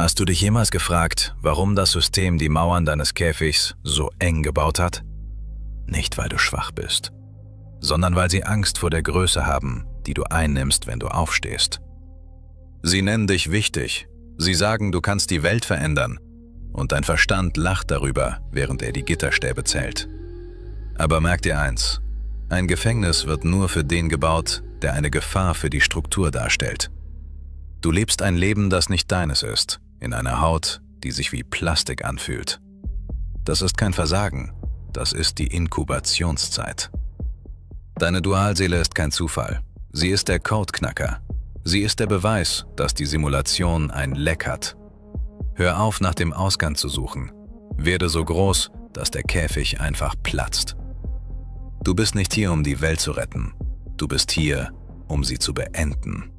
Hast du dich jemals gefragt, warum das System die Mauern deines Käfigs so eng gebaut hat? Nicht, weil du schwach bist, sondern weil sie Angst vor der Größe haben, die du einnimmst, wenn du aufstehst. Sie nennen dich wichtig, sie sagen, du kannst die Welt verändern, und dein Verstand lacht darüber, während er die Gitterstäbe zählt. Aber merk dir eins: Ein Gefängnis wird nur für den gebaut, der eine Gefahr für die Struktur darstellt. Du lebst ein Leben, das nicht deines ist, in einer Haut, die sich wie Plastik anfühlt. Das ist kein Versagen, das ist die Inkubationszeit. Deine Dualseele ist kein Zufall, sie ist der Codeknacker. Sie ist der Beweis, dass die Simulation ein Leck hat. Hör auf, nach dem Ausgang zu suchen. Werde so groß, dass der Käfig einfach platzt. Du bist nicht hier, um die Welt zu retten. Du bist hier, um sie zu beenden.